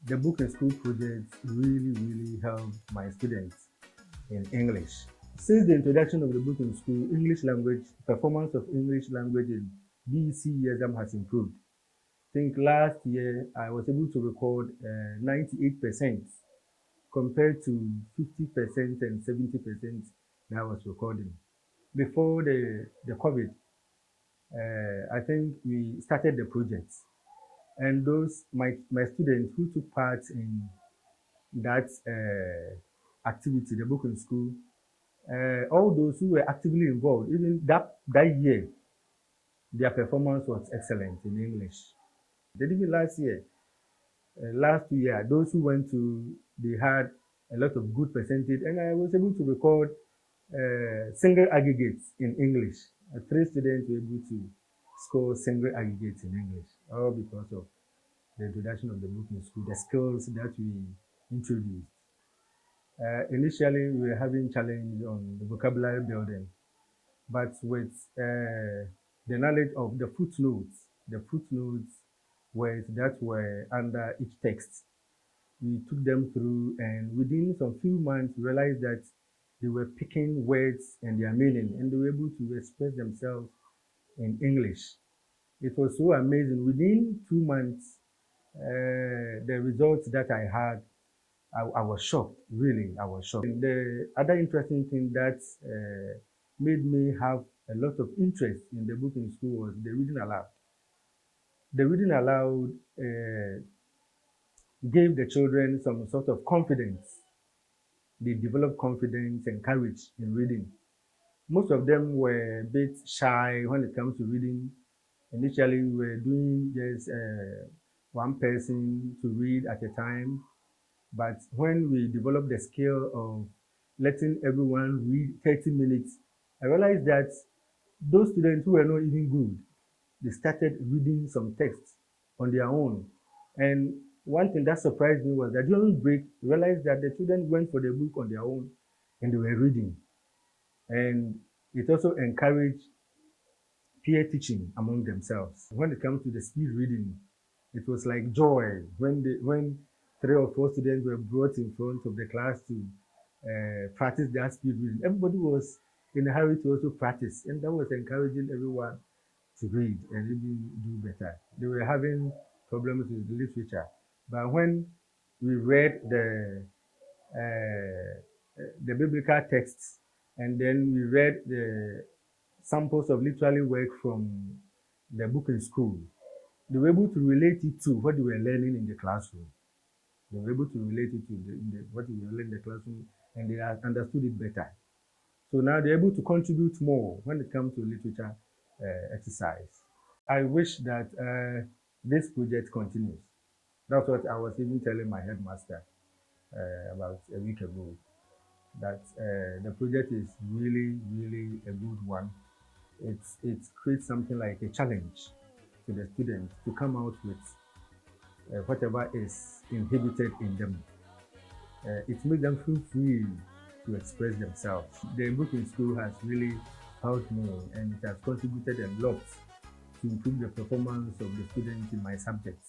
The book and school project really helped my students in English. Since the introduction of the book in school, English language, performance of English language in BEC exam has improved. I think last year I was able to record 98% compared to 50% and 70% that I was recording. Before the COVID, I think we started the project, and those my students who took part in that activity, the book in school, all those who were actively involved, even that year, their performance was excellent in English. Then even last year, last year, those who went to, they had a lot of good percentage, and I was able to record single aggregates in English. Three students were able to score single aggregates in English, all because of the introduction of the book in school, the skills that we introduced. Initially, we were having challenge on the vocabulary building, but with the knowledge of the footnotes words that were under each text, we took them through, and within some few months, we realized that they were picking words and their meaning, and they were able to express themselves in English. It was so amazing. Within 2 months, the results that I had, I was shocked. Really, I was shocked. And the other interesting thing that made me have a lot of interest in the book in school was the reading aloud. The reading aloud gave the children some sort of confidence. They developed confidence and courage in reading. Most of them were a bit shy when it comes to reading. Initially, we were doing just one person to read at a time. But when we developed the skill of letting everyone read 30 minutes, I realized that those students who were not even good, they started reading some texts on their own. And one thing that surprised me was that during break, I realized that the children went for the book on their own and they were reading. And it also encouraged peer teaching among themselves. When it comes to the speed reading, it was like joy when 3 or 4 students were brought in front of the class to practice their speed reading. Everybody was in a hurry to also practice, and that was encouraging everyone to read and even do better. They were having problems with literature, but when we read the biblical texts, and then we read the samples of literary work from the book in school, they were able to relate it to what they were learning in the classroom. They were able to relate it to what they were learning in the classroom, and they understood it better. So now they're able to contribute more when it comes to literature exercise. I wish that this project continues. That's what I was even telling my headmaster about a week ago, that the project is really a good one. It creates something like a challenge to the students to come out with whatever is inhibited in them. It makes them feel free to express themselves. The book in school has really helped me, and it has contributed a lot to improve the performance of the students in my subjects.